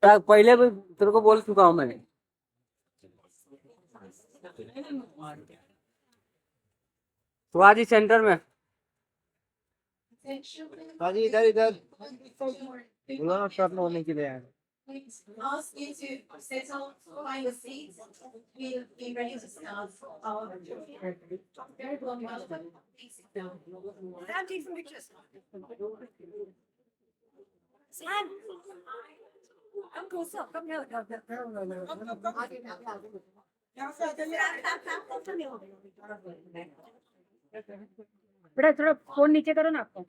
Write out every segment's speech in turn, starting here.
पहले भी तेरे को बोल चुका हूँ मैं। तो आज ही सेंटर में हाजी इधर इधर बुलाओ शॉट होने के लिए। Ask you to settle, find a seat. We'll be ready to start our ViralBollywood. Sam, take some pictures. Sam, come closer. Come here. Come here. बेटा थोड़ा फोन नीचे करो ना आपको।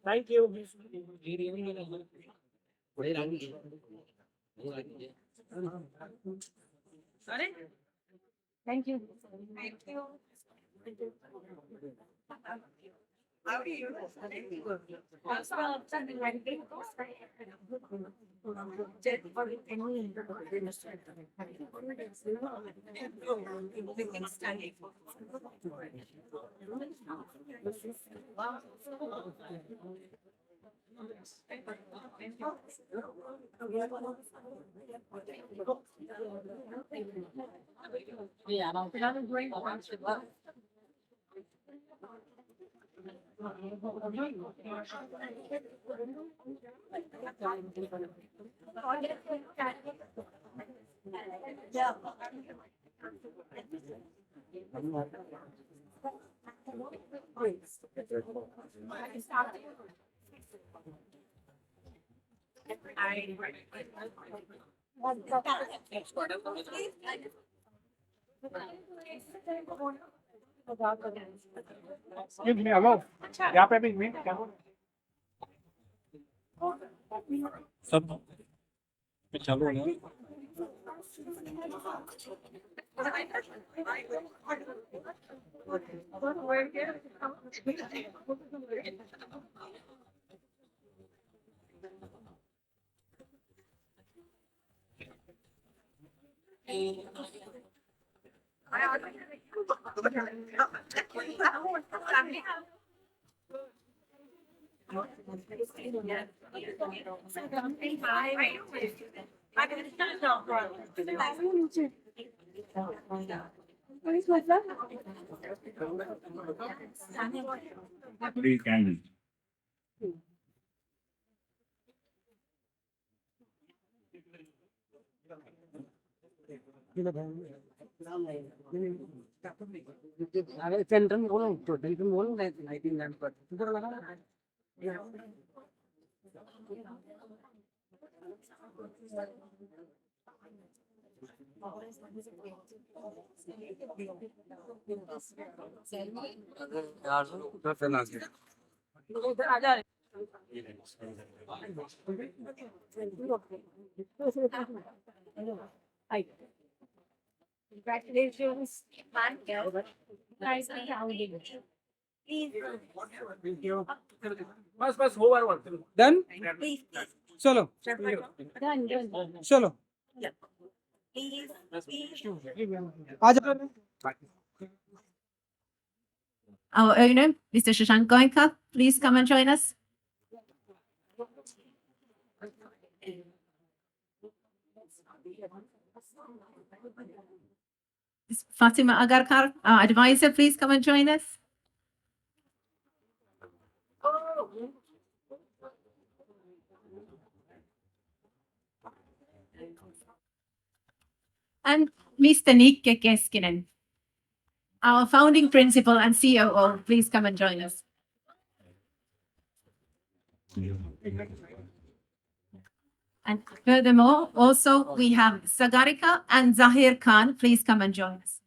Thank you. Thank you. Hello यहाँ पे भी सब चालू है। अगर सेंटर में बोलो तो सेंटर में बोलो लाइटिंग लैंप पर इधर लगा ना। यार उधर से ना इधर आ जा। Congratulations, man. Nicely sounding. Please. बस ओवर डन Please. चलो Done. चलो Please. आ जाओ। Our owner, Mr. Shashank Goenka, please come and join us. Fatima Agarkar, our advisor, please come and join us. And Mr. Nikke Keskinen, our founding principal and COO, please come and join us. And furthermore, also we have Sagarika and Zaheer Khan, please come and join us.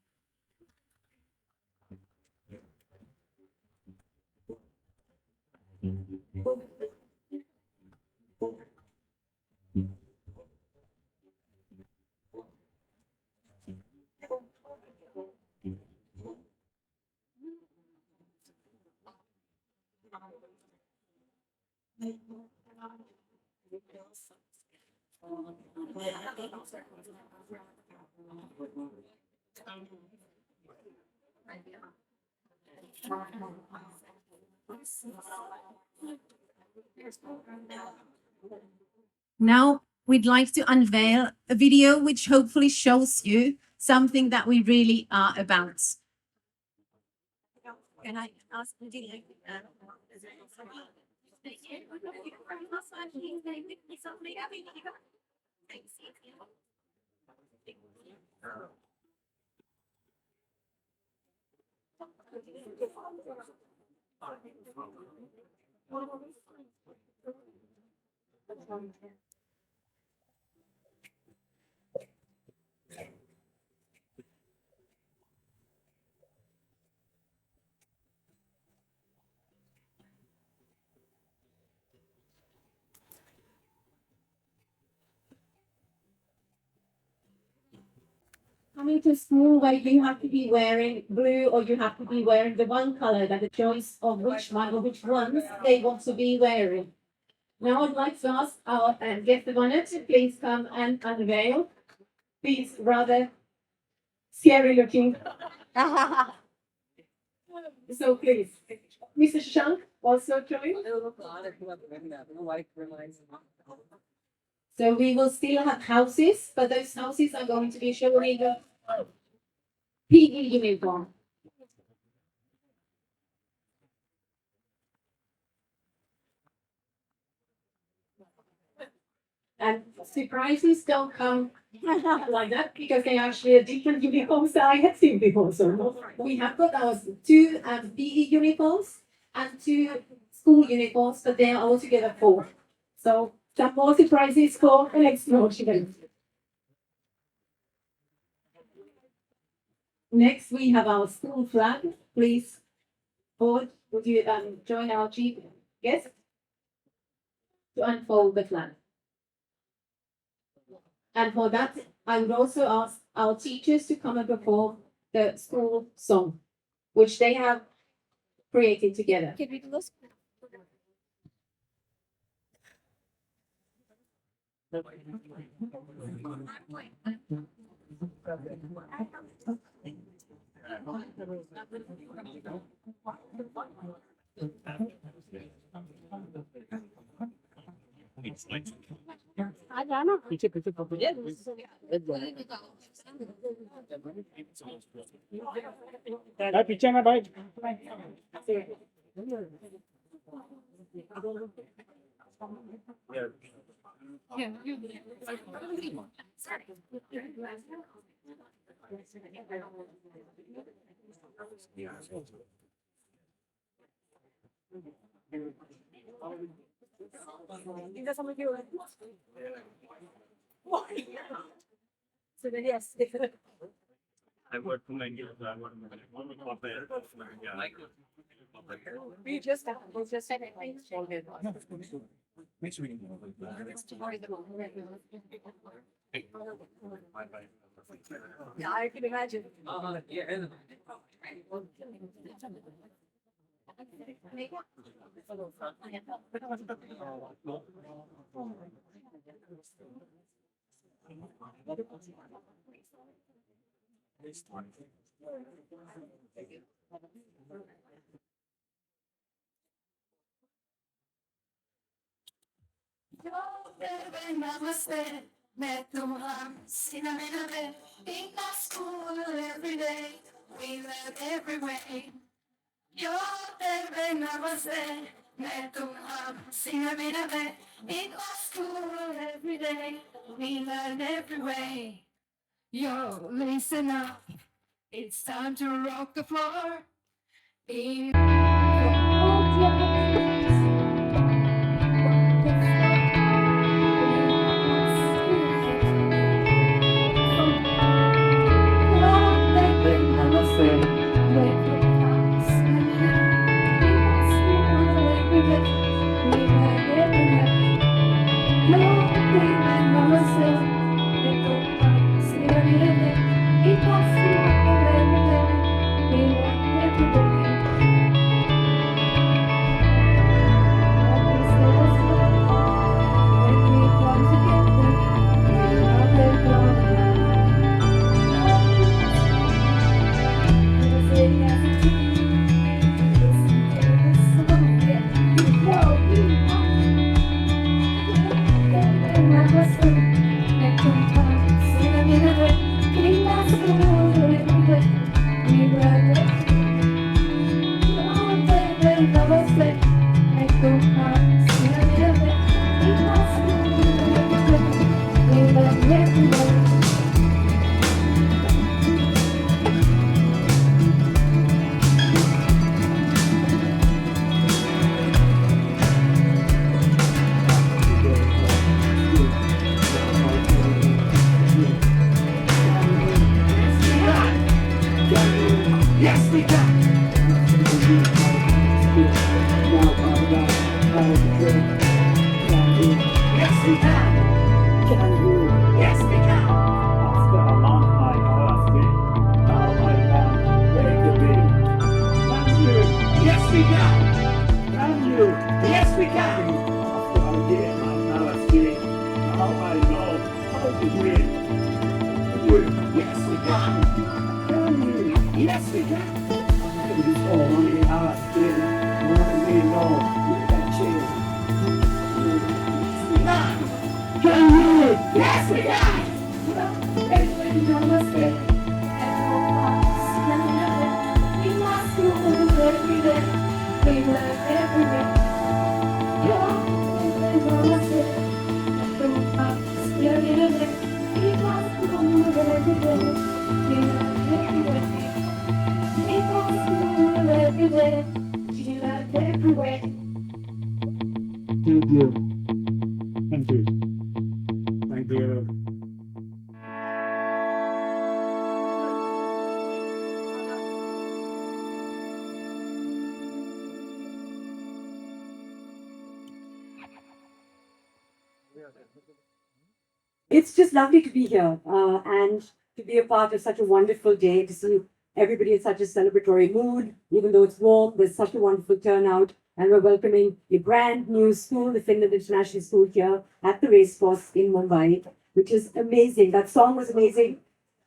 Now we'd like to unveil a video which hopefully shows you something that we really are about. Can I ask you? Coming to school where you have to be wearing blue or you have to be wearing the one color that the choice of which one or which ones they want to be wearing. Now I'd like to ask our guest of honor to please come and unveil these rather scary looking. So please, Mr. Shank also join. So we will still have houses, but those houses are going to be showing the PE uniform. And surprises don't come like that because they actually are different uniforms that I have seen before. So we have got our two PE uniforms and two school uniforms, but they are altogether 4. So some more surprises for the next promotion. Next, we have our school flag. Please, forward, would you join our chief guest to unfold the flag? And for that, I would also ask our teachers to come and perform the school song, which they have created together. Can we do this? पीछे पीछे पीछे ना भाई So then, yes. I work from India. I work We just said it. Make sure we can Yeah, I can imagine. Namaste, मैं तुम्हारा sinamina in my school every day. We learn every way. Yo te namaste, मैं तुम्हारा sinamina in my school every day. We learn every way. Yo, listen up. It's time to rock the floor. In Thank you. Thank you. Thank you. It's just lovely to be here and to be a part of such a wonderful day, to see everybody in such a celebratory mood. Even though it's warm, there's such a wonderful turnout. And we're welcoming a brand new school, the Finland International School, here at the racecourse in Mumbai, which is amazing. That song was amazing.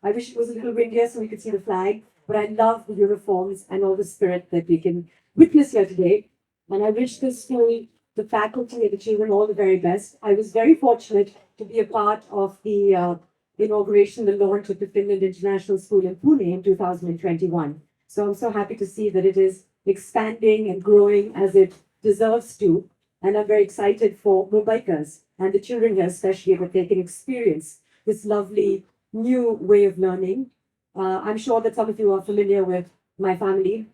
I wish it was a little windier so we could see the flag. But I love the uniforms and all the spirit that we can witness here today. And I wish the school, the faculty, and the children all the very best. I was very fortunate to be a part of the inauguration, the launch of the Finland International School in Pune in 2021. So I'm so happy to see that it is expanding and growing as it deserves to. And I'm very excited for Mumbaikas and the children here, especially, that they can experience this lovely new way of learning. I'm sure that some of you are familiar with my family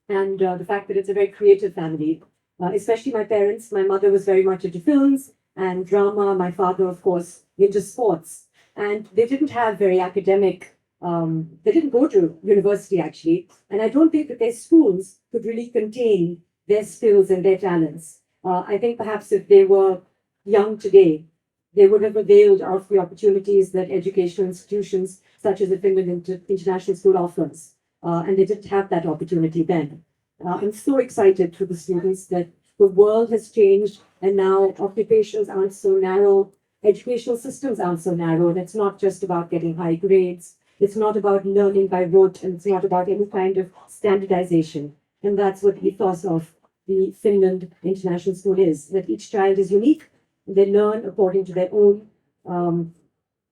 and the fact that it's a very creative family, especially my parents. My mother was very much into films and drama. My father, of course, into sports. And they didn't have very academic, they didn't go to university actually. And I don't think that their schools could really contain their skills and their talents. I think perhaps if they were young today, they would have availed of the opportunities that educational institutions such as the Finland International School offers. And they didn't have that opportunity then. I'm so excited for the students that the world has changed and now occupations aren't so narrow, educational systems aren't so narrow, and it's not just about getting high grades. It's not about learning by rote, and it's not about any kind of standardization. And that's what the ethos of the Finland International School is, that each child is unique They learn according to their own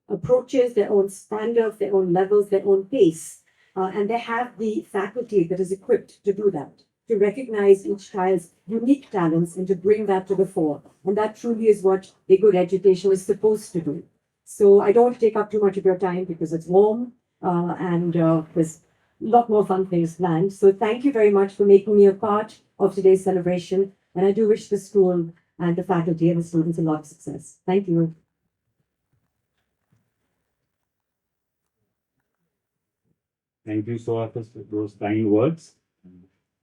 approaches, their own standards, their own levels, their own pace. And they have the faculty that is equipped to do that, to recognize each child's unique talents and to bring that to the fore. And that truly is what a good education is supposed to do. So I don't take up too much of your time because it's warm and there's a lot more fun things planned. So thank you very much for making me a part of today's celebration. And I do wish the school and the faculty and the students a lot of success. Thank you. Thank you, Soha, for those kind words.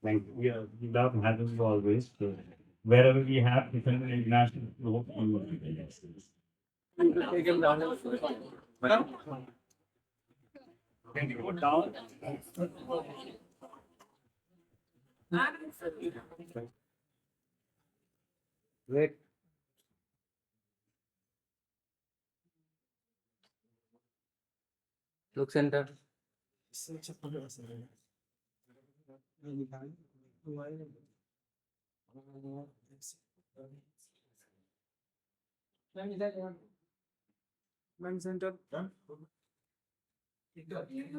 Thank you. We love having you always. So wherever we have different international group, Take him down. down. Great. Look center. Center.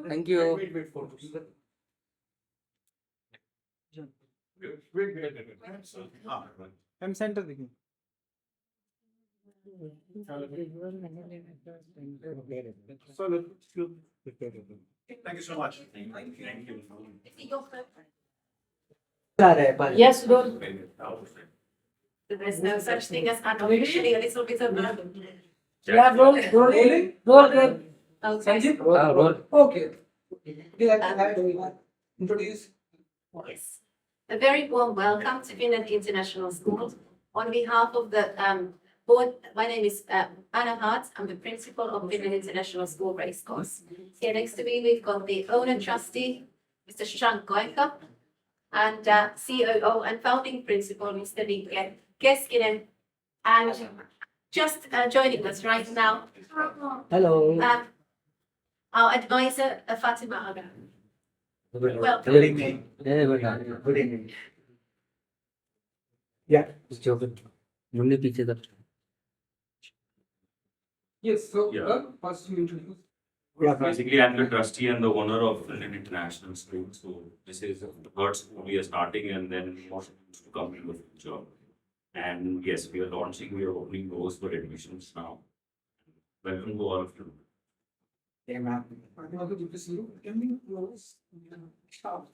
Thank you. M center देखिए. Thank you so much. Thank you. Yes, Lord. There's no such thing as unofficially a little bit of love. Yeah, roll. Okay. Roll. Okay. Introduce. Yes. A very warm welcome to Finland International School. On behalf of the board, my name is Anna Hart. I'm the principal of Finland International School Racecourse. Here next to me, we've got the owner trustee, Mr. Sagarika, and COO and founding principal, Mr. Ghatge Keskinen, and just joining us right now, Hello. our advisor, Fatima Aga. Welcome. Good evening. Good evening. Yeah. मुन्ने पीछे तक. Yes. So Yeah. first you introduce. Yeah, basically, I'm the trustee and the owner of Finland International School. So this is the third school we are starting, and then more schools to come in the future. And yes, we are launching. We are opening doors for admissions now. Welcome to all of you. Yeah, ma'am. I think also good to see you. Can we close? Stop.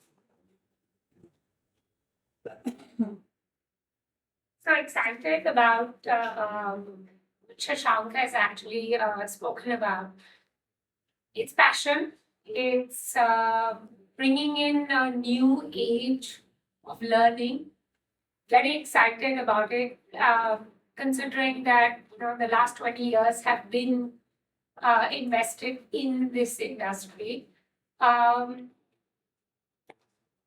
So excited about what Shashank has actually spoken about. It's passion. It's bringing in a new age of learning. Very excited about it, considering that the last 20 years have been invested in this industry.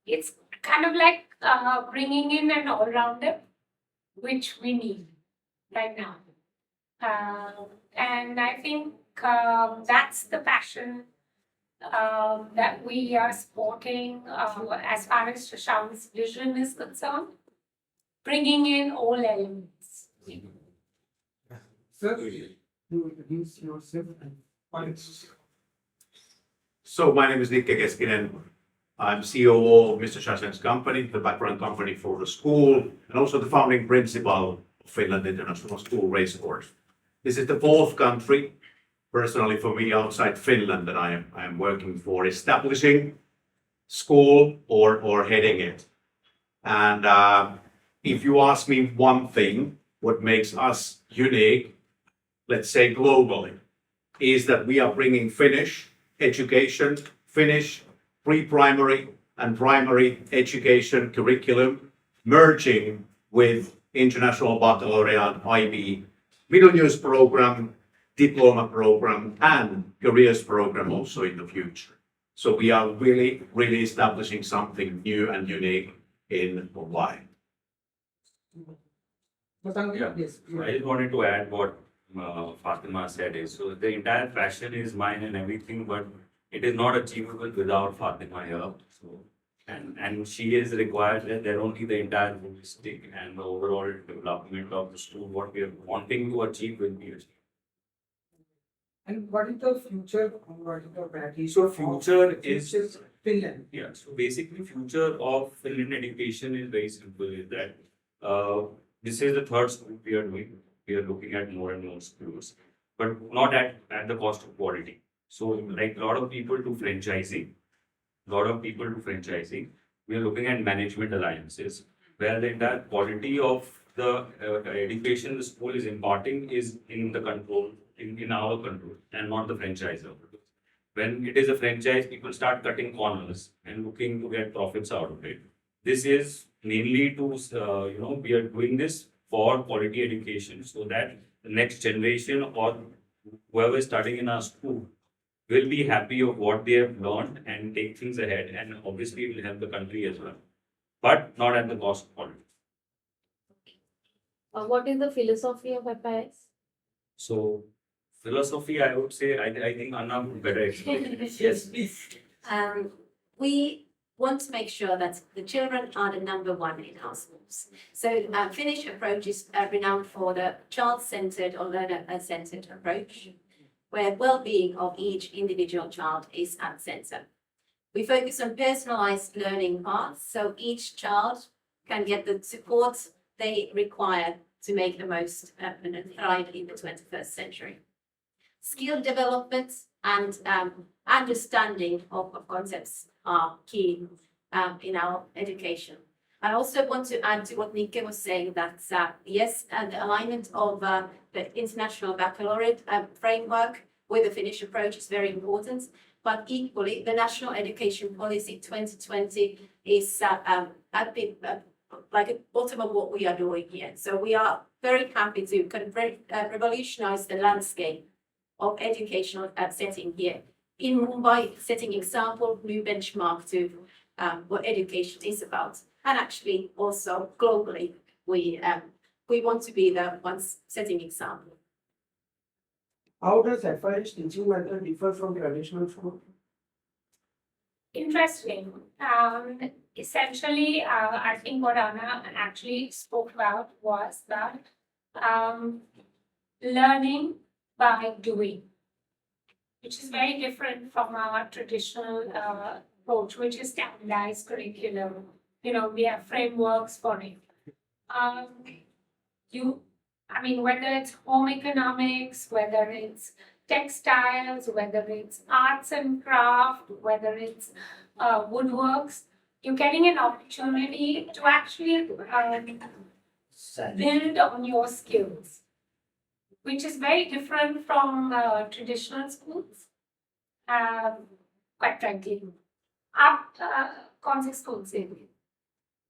It's kind of like bringing in an all-rounder, which we need right now. And I think that's the passion that we are supporting as far as Shashank's vision is concerned, bringing in all elements. Sir, you introduce yourself and points. So my name is Ghatge Keskinen. I'm COO of Mr. Shashank's company, the background company for the school, and also the founding principal of Finland International School Racecourse. This is the fourth country, personally for me, outside Finland that I am working for establishing school or heading it. And if you ask me one thing, what makes us unique, let's say globally, is that we are bringing Finnish education, Finnish pre-primary and primary education curriculum, merging with International Baccalaureate IB middle years program, diploma program, and careers program also in the future. So we are really establishing something new and unique in Mumbai. Yeah. Yes. I just wanted to add what Fatima said is, so the entire passion is mine and everything, but it is not achievable without Fatima here. So And she is required that there only the entire holistic and the overall development of the school, what we are wanting to achieve will be achieved. And what is the future? What is the strategy? So future is Finland. Yeah, so basically future of Finland education is very simple, is that this is the third school we are doing. We are looking at more and more schools, but not at the cost of quality. So like a lot of people to franchising, we are looking at management alliances where the entire quality of the education the school is imparting is in the control, in our control and not the franchisor. When it is a franchise, people start cutting corners and looking to get profits out of it. This is mainly to, we are doing this for quality education so that the next generation or whoever is studying in our school will be happy of what they have learned and take things ahead. And obviously, it will help the country as well, but not at the cost of quality. What is the philosophy of FIS? So, philosophy, I would say, I think Anna would better explain. Yes, please. We want to make sure that the children are the number one in our schools. So Finnish approach is renowned for the child-centered or learner-centered approach, where well-being of each individual child is at center. We focus on personalized learning paths, so each child can get the support they require to make the most and thrive in the 21st century. Skill development and understanding of concepts are key in our education. I also want to add to what Nikke was saying that yes, the alignment of the international baccalaureate framework with the Finnish approach is very important, but equally the National Education Policy 2020 is like a bottom of what we are doing here. So we are very happy to kind of revolutionize the landscape of educational setting here in Mumbai, setting example, new benchmark to what education is about. And actually also globally, we want to be the ones setting example. How does FIS teaching method differ from traditional school? Interesting. Essentially, I think what Anna actually spoke about was that learning by doing, which is very different from our traditional approach, which is standardized curriculum. We have frameworks for it. Whether it's home economics, whether it's textiles, whether it's arts and craft, whether it's woodworks, you're getting an opportunity to actually build on your skills, which is very different from traditional schools. Quite frankly, concept schools in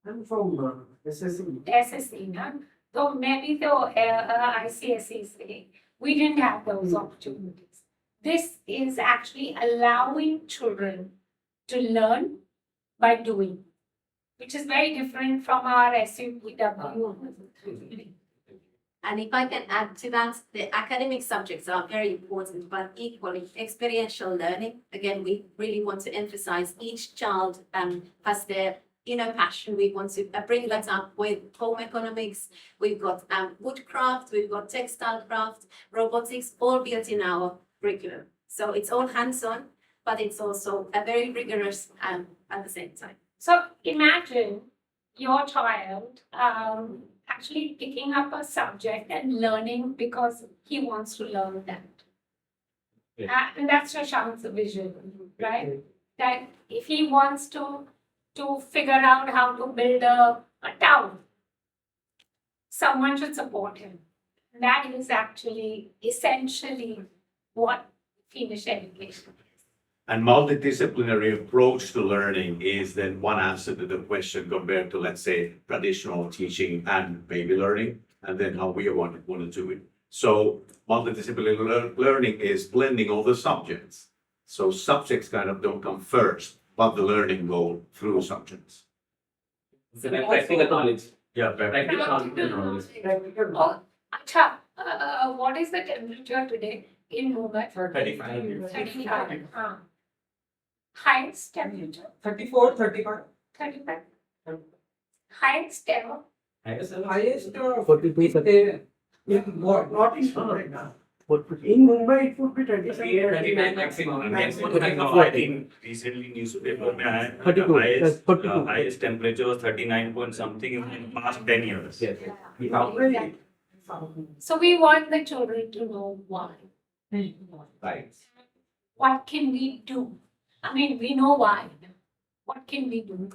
I'm from SSC. SSC, no? So maybe the ICSE, we didn't have those opportunities. This is actually allowing children to learn by doing, which is very different from our SUPW. And if I can add to that, the academic subjects are very important, but equally experiential learning. Again, we really want to emphasize each child has their inner passion. We want to bring that up with home economics. We've got woodcraft, we've got textile craft, robotics, all built in our curriculum. So it's all hands-on, but it's also a very rigorous at the same time. So imagine your child actually picking up a subject and learning because he wants to learn that. And that's Shashank's vision, right? That if he wants to figure out how to build a town, someone should support him. That is actually essentially what Finnish education is. And multidisciplinary approach to learning is then one answer to the question compared to, let's say, traditional teaching and baby learning, and then how we want to do it. So multidisciplinary learning is blending all the subjects. So subjects kind of don't come first, but the learning go through subjects. So practical knowledge. Yeah, Practical knowledge. What is the temperature today in Mumbai? 35. 35. Highest temperature? 34, 35. 35. Highest ever. Highest 42. Not in Finland. In Mumbai, it would be 27. maximum. I think recently newspaper में आया 32, highest, 32. highest temperature was 39 point something in the past 10 years. Yes. So we want the children to know why. Right. What can we do? I mean, we know why. What can we do?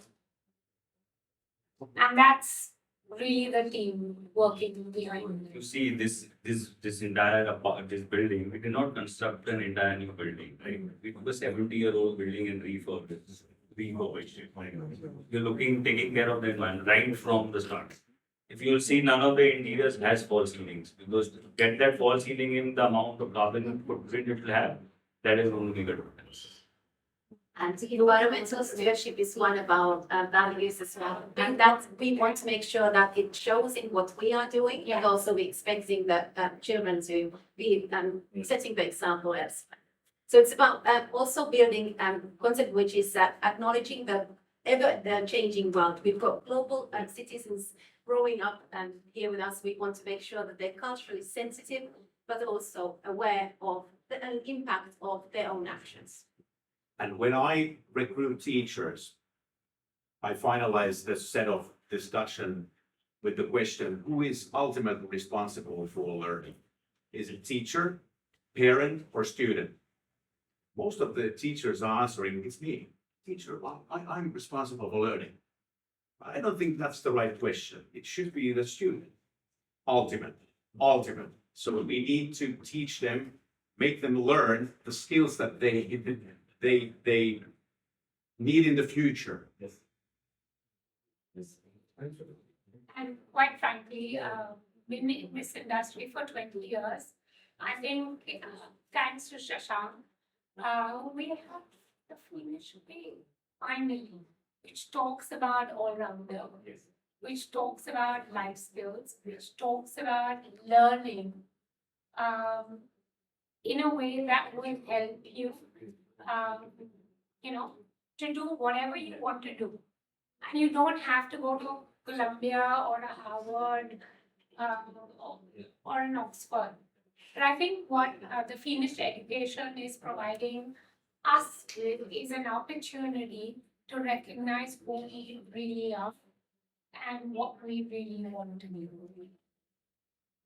And that's really the team working behind You it. see this entire this building, we did not construct an entire new building, right? We took a 70-year-old building and refurbished it. We're taking care of the environment right from the start. If you'll see, none of the interiors has false ceilings, because to get that false ceiling in, the amount of carbon footprint it will have, that is going to be good. And environmental stewardship is one of our values as well. And that we want to make sure that it shows in what we are doing, and also we're expecting the children to be setting the example as. So it's about also building concept which is acknowledging the ever-changing world. We've got global citizens growing up here with us. We want to make sure that they're culturally sensitive, but also aware of the impact of their own actions. And when I recruit teachers, I finalize this set of discussion with the question, who is ultimately responsible for learning? Is it teacher, parent, or student? Most of the teachers are answering, it's me, teacher, I'm responsible for learning. I don't think that's the right question. It should be the student, ultimate. So we need to teach them, make them learn the skills that they need in the future. And quite frankly, been in this industry for 20 years. I think thanks to Shashank, we have the Finnish way finally, which talks about all-rounder, which talks about life skills, which talks about learning in a way that will help you, to do whatever you want to do. And you don't have to go to Columbia or a Harvard or an Oxford. But I think what the Finnish education is providing us with is an opportunity to recognize who we really are and what we really want to do.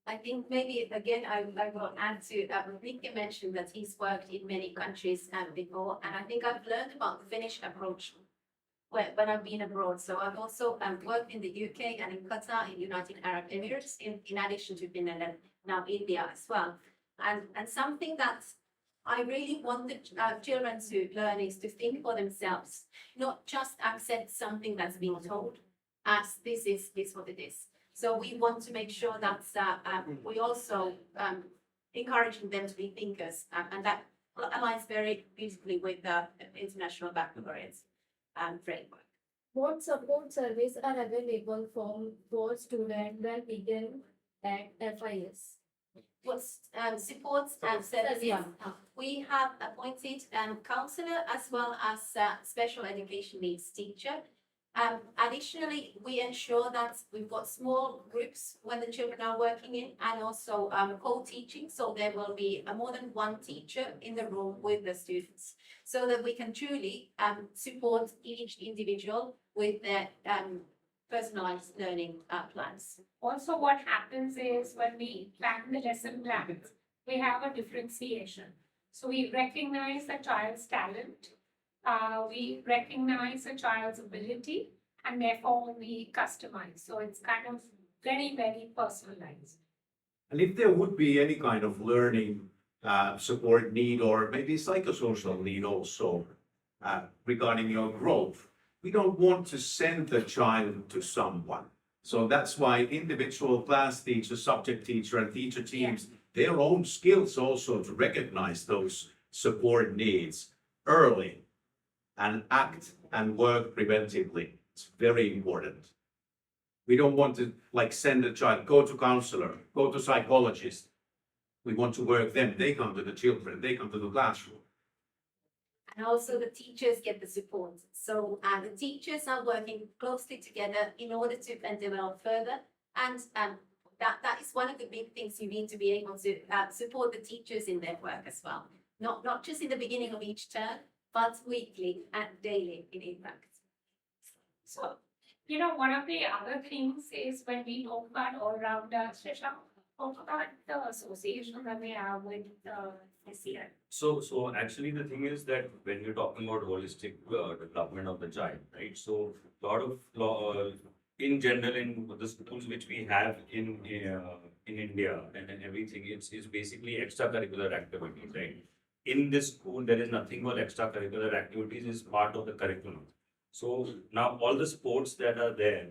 I think maybe again I will add to Nick mentioned that he's worked in many countries before, and I think I've learned about the Finnish approach when I've been abroad. So I've also worked in the UK and in Qatar, in United Arab Emirates, in addition to Finland and now India as well. And something that I really want the children to learn is to think for themselves, not just accept something that's being told as this is what it is. So we want to make sure that we also encouraging them to be thinkers, and that aligns very beautifully with the International Baccalaureate framework. What support services are available for students that begin at FIS? What supports and services? We have appointed counselor as well as special education needs teacher. Additionally, we ensure that we've got small groups when the children are working in, and also co-teaching. So there will be more than one teacher in the room with the students, so that we can truly support each individual with their personalized learning plans. Also, what happens is when we plan the lesson plans, we have a differentiation. So we recognize the child's talent, we recognize a child's ability, and therefore we customize. So it's kind of very, very personalized. And if there would be any kind of learning support need, or maybe psychosocial need also regarding your growth, we don't want to send the child to someone. So that's why individual class teachers, subject teacher, and teacher teams, their own skills also to recognize those support needs early and act and work preventively. It's very important. We don't want to send a child, go to counselor, go to psychologist. We want to work them. They come to the children, they come to the classroom. And also the teachers get the support. So the teachers are working closely together in order to develop further. And that is one of the big things you need to be able to support the teachers in their work as well. Not just in the beginning of each term, but weekly and daily in impact. So, one of the other things is when we talk about all-round Shashank, talk about the association that we have with this year. So actually the thing is that when we're talking about holistic development of the child, right? So lot of in general in the schools which we have in India and everything, it's basically extracurricular activities, right? In this school, there is nothing called extracurricular activities, is part of the curriculum. So now all the sports that are there,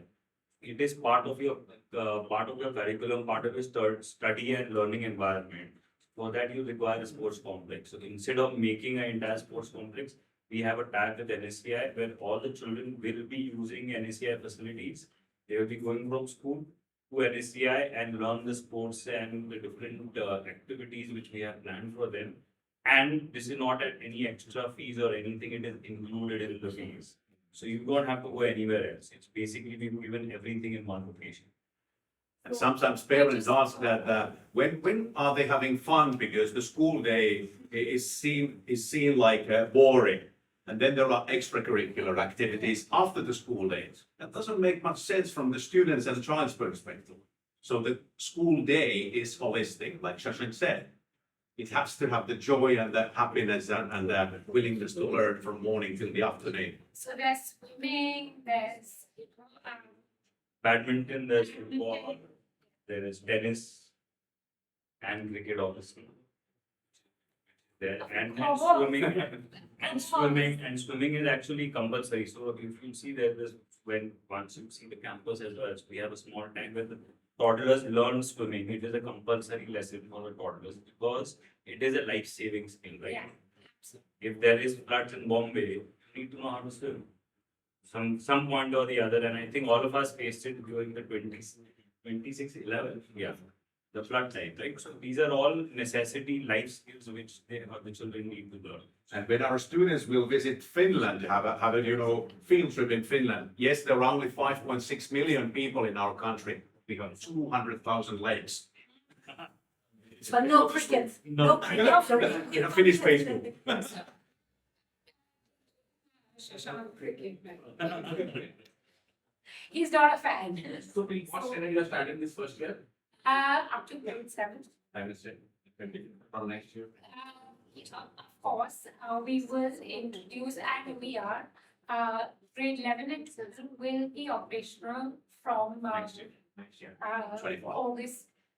it is part of your curriculum, part of your study and learning environment. For that, you require a sports complex. So instead of making an entire sports complex, we have a tag with NSCI where all the children will be using NSCI facilities. They will be going from school to NSCI and learn the sports and the different activities which we have planned for them. And this is not at any extra fees or anything, it is included in the fees. So you don't have to go anywhere else. It's basically we've given everything in one location. And sometimes parents ask that when are they having fun, because the school day is seen like boring, and then there are extracurricular activities after the school days. That doesn't make much sense from the students and the child's perspective. So the school day is holistic, like Shashank said. It has to have the joy and the happiness and the willingness to learn from morning till the afternoon. So there's swimming, there's Badminton, there's football, there is tennis and cricket obviously. There and swimming is actually compulsory. So if you see there's once you see the campus as well, so we have a small tank where the toddlers learn swimming. It is a compulsory lesson for the toddlers because it is a life-saving skill, right? Yeah. If there is floods in Bombay, you need to know how to swim. Some point or the other, and I think all of us faced it during the 2611, yeah, the flood time, right? So these are all necessity life skills which the children need to learn. And when our students will visit Finland, have a field trip in Finland, yes, there are only 5.6 million people in our country. We have 200,000 lakes. But no cricket. No. In a Finnish Facebook. Shashank cricket. He's not a fan. So what standard you are starting this first year? Up to grade 7. I understand. For next year. Of course, we will introduce and we are grade 11 and 12 will be operational from Next year. 25.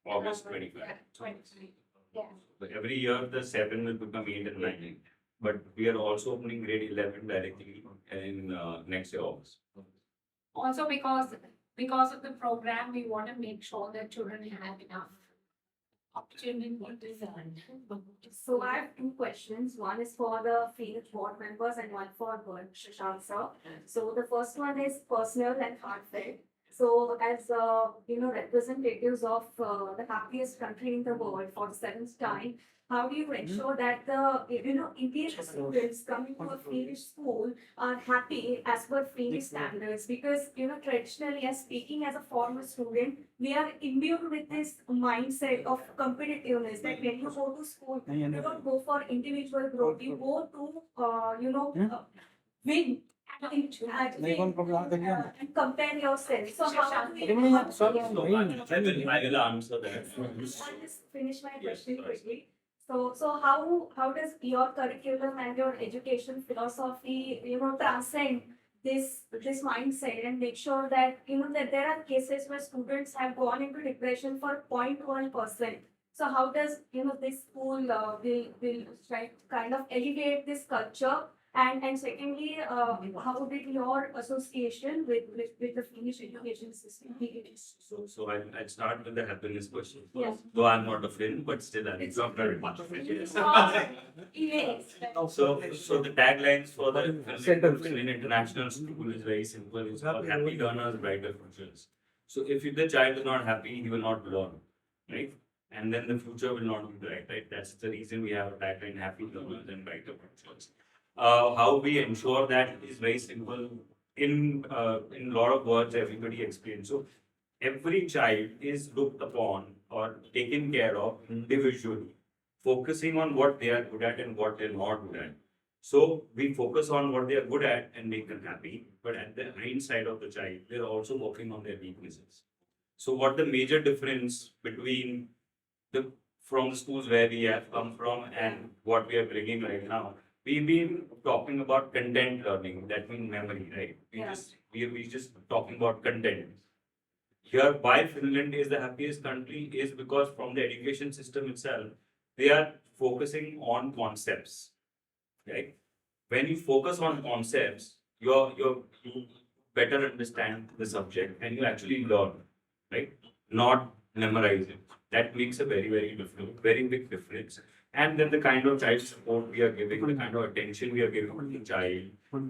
August 25. 23. Yeah. So every year the 7 will become 8 and 9. But we are also opening grade 11 directly in next year August. Also because of the program, we want to make sure that children have enough opportunity to learn. So I have two questions. One is for the Phoenix board members and one for Shashank sir. So the first one is personal and heartfelt. So as representatives of the happiest country in the world for the 7th time, how do you ensure that the Indian students coming to a Finnish school are happy as per Finnish standards? Because traditionally, as speaking as a former student, we are imbued with this mindset of competitiveness that when you go to school, you don't go for individual growth, you go to win. And compare yourself. So how do you I will answer that. I'll just finish my question quickly. So how does your curriculum and your education philosophy, transcend this mindset and make sure that that there are cases where students have gone into depression for 0.1%. So how does this school will try to kind of elevate this culture? And secondly, how did your association with the Finnish education system begin? So I'll start with the happiness question. Yes. Though I'm not a Finn, but still I love very much Finn. Yes. So the taglines for the Finland International School is very simple. It's called Happy Learners, Brighter Futures. So if the child is not happy, he will not learn, right? And then the future will not be bright, right? That's the reason we have a tagline, Happy Learners and Brighter Futures. How we ensure that is very simple. In a lot of words, everybody explains. So every child is looked upon or taken care of individually, focusing on what they are good at and what they're not good at. So we focus on what they are good at and make them happy, but at the hindsight of the child, they're also working on their weaknesses. So what the major difference between the from the schools where we have come from and what we are bringing right now, we've been talking about content learning. That means memory, right? We just talking about content. Here, why Finland is the happiest country is because from the education system itself, they are focusing on concepts, right? When you focus on concepts, you better understand the subject and you actually learn, right? Not memorize it. That makes a very big difference. And then the kind of child support we are giving, the kind of attention we are giving to the child,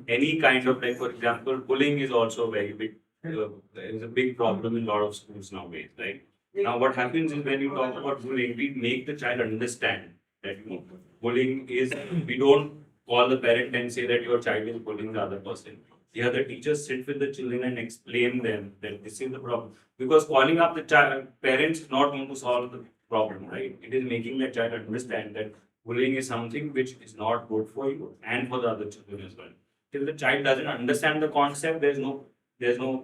any kind of like, for example, bullying is also very big. There is a big problem in a lot of schools nowadays, right? Now, what happens is when you talk about bullying, we make the child understand that bullying is. We don't call the parent and say that your child is bullying the other person. The other teachers sit with the children and explain them that this is the problem. Because calling up the child, parents is not going to solve the problem, right? It is making the child understand that bullying is something which is not good for you and for the other children as well. Till the child doesn't understand the concept, there's no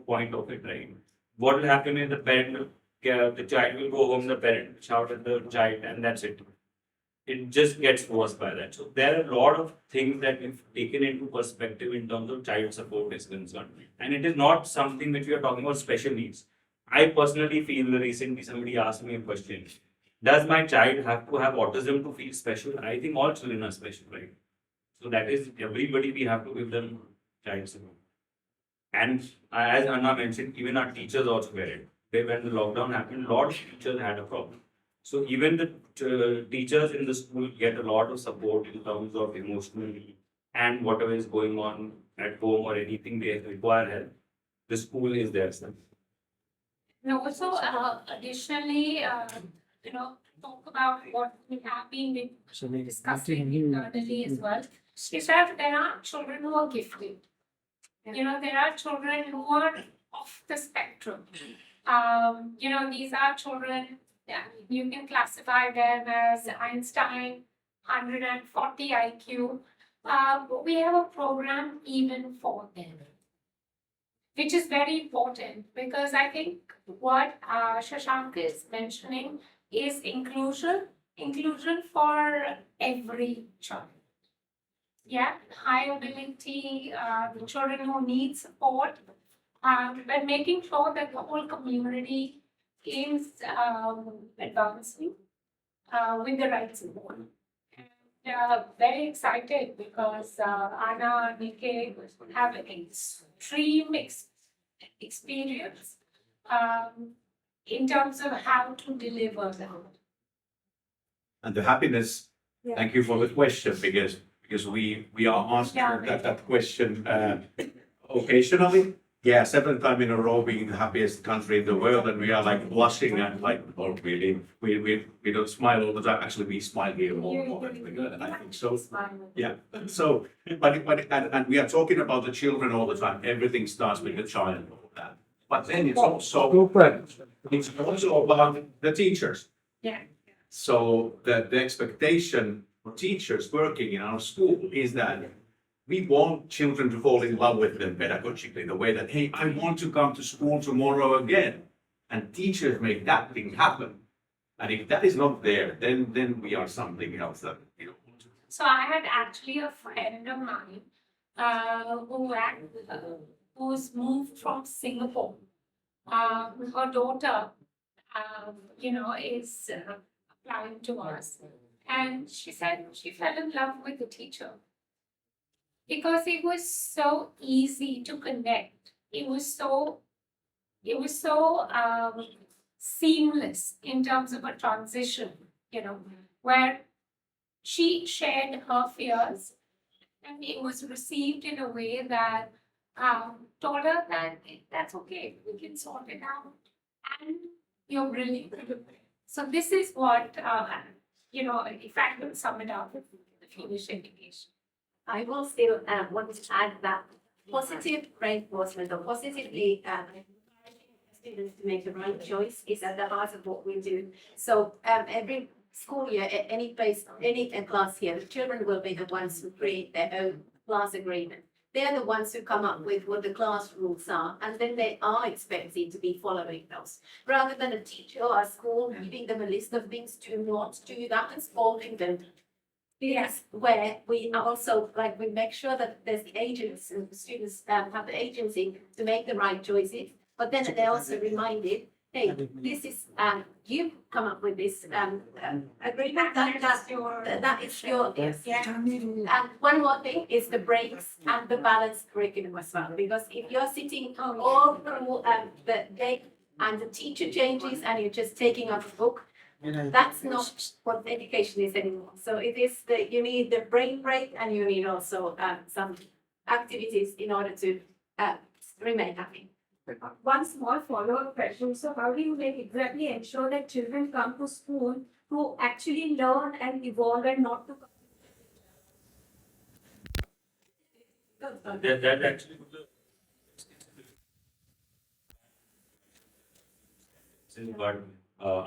point of it, right? What will happen is the child will go home, the parent will shout at the child, and that's it. It just gets worse by that. So there are a lot of things that we've taken into perspective in terms of child support is concerned. And it is not something which we are talking about special needs. I personally feel recently somebody asked me a question. Does my child have to have autism to feel special? I think all children are special, right? So that is everybody we have to give them child support. And as Anna mentioned, even our teachers also were it. When the lockdown happened, a lot of teachers had a problem. So even the teachers in the school get a lot of support in terms of emotionally and whatever is going on at home or anything they require help. The school is there, sir. And also, additionally, talk about what we have been discussing internally as well. Is that there are children who are gifted. There are children who are off the spectrum. These are children, you can classify them as Einstein, 140 IQ. But we have a program even for them, which is very important because I think what Shashank is mentioning is inclusion for every child. Yeah, high ability, the children who need support, but making sure that the whole community is advancing with the right support. And very excited because Anna and Nike have extreme experience in terms of how to deliver that. And the happiness, thank you for the question, because we are asked that question occasionally. Yeah, 7th time in a row being the happiest country in the world, and we are like blushing and like, oh really, we don't smile all the time. Actually, we smile here more and more, and I think so. Yeah. So, but we are talking about the children all the time. Everything starts with the child and all that. But then it's also about the teachers. Yeah. So the expectation for teachers working in our school is that we want children to fall in love with them pedagogically, the way that, hey, I want to come to school tomorrow again. And teachers make that thing happen. And if that is not there, then we are something else that we don't want to. So I had actually a friend of mine who's moved from Singapore. Her daughter, is applying to us. And she said she fell in love with the teacher because it was so easy to connect. It was so seamless in terms of a transition, where she shared her fears and it was received in a way that told her that that's okay, we can sort it out and you're really good. So this is what, if I could sum it up, the Finnish education. I will still want to add that positive reinforcement or positively encouraging students to make the right choice is at the heart of what we do. So every school year, at any place, any class here, the children will be the ones who create their own class agreement. They're the ones who come up with what the class rules are, and then they are expected to be following those. Rather than a teacher or a school giving them a list of things to not do that and scolding them. Yes, where we also, like, we make sure that there's the agents and the students have the agency to make the right choices. But then they're also reminded, hey, this is, you come up with this agreement, that is your, yes. And one more thing is the breaks and the balanced curriculum as well. Because if you're sitting all through the day and the teacher changes and you're just taking up a book, that's not what education is anymore. So it is you need the brain break and you need also some activities in order to remain happy. One small follow-up question. So how do you exactly ensure that children come to school to actually learn and evolve and not to That actually but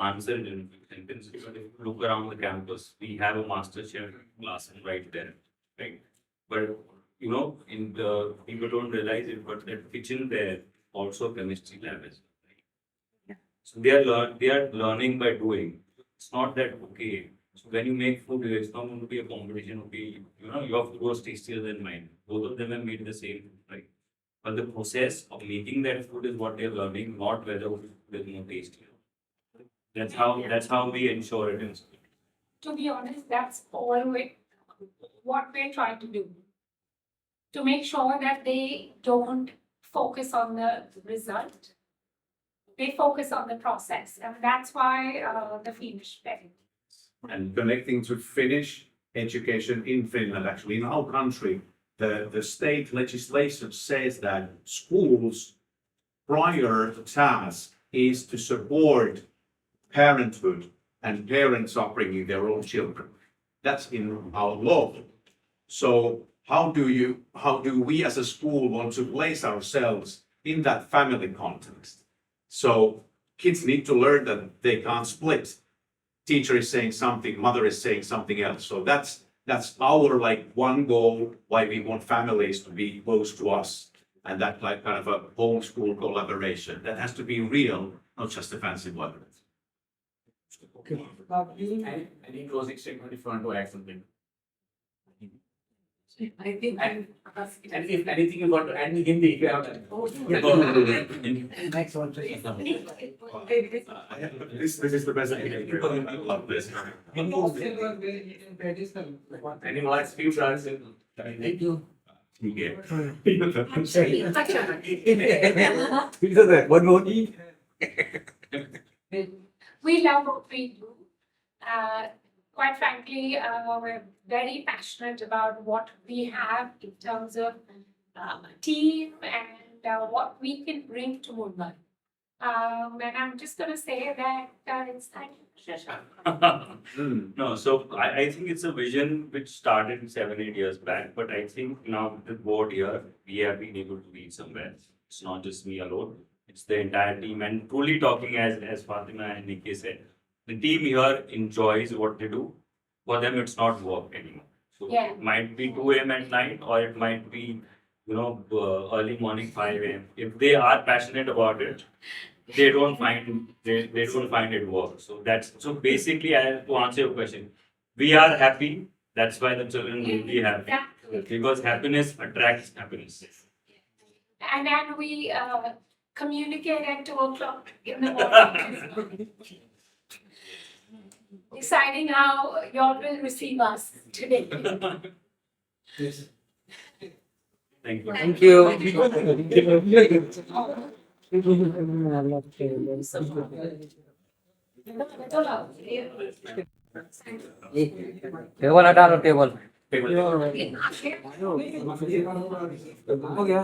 answer it in a few sentences. But if you look around the campus, we have a master chef classroom right there, right? But you know, in the people don't realize it, but that kitchen there also a chemistry lab is. Right? So they are learning by doing. It's not that okay. So when you make food, it's not going to be a competition. Okay, you know, your food was tastier than mine. Both of them have made the same, right? But the process of making that food is what they're learning, not whether it's more tasty. That's how we ensure it is. To be honest, that's all what we're trying to do. To make sure that they don't focus on the result, they focus on the process, and that's why the Finnish better. And connecting to Finnish education in Finland, actually in our country, the state legislation says that schools' prior task is to support parenthood and parents upbringing their own children. That's in our law. So how do we as a school want to place ourselves in that family context? So kids need to learn that they can't split. Teacher is saying something, mother is saying something else. So that's our like one goal why we want families to be close to us, and that like kind of a homeschool collaboration that has to be real, not just a fancy word. Okay. Any closing statement if you want to add something? I think And if anything you want to add in Hindi, if you have that. Next one, please. This is the best thing. I love this. Any last few words? Thank you. One more. We love what we do. Quite frankly, we're very passionate about what we have in terms of team and what we can bring to Mumbai. And I'm just going to say that it's thank you, Shashank. No, so I think it's a vision which started 7-8 years back, but I think now with the board here, we have been able to reach somewhere. It's not just me alone, it's the entire team, and truly talking as Fatima and Nikki said, the team here enjoys what they do. For them, it's not work anymore. So Yeah. it might be 2 a.m. at night, or it might be, early morning 5 a.m. If they are passionate about it, they don't find it work. So basically, to answer your question, we are happy. That's why the children will be happy, Exactly. because happiness attracts happiness. And then we communicate at 2:00 in the morning, deciding how y'all will receive us today. Thank you. Thank you. Table हटा लो table हो गया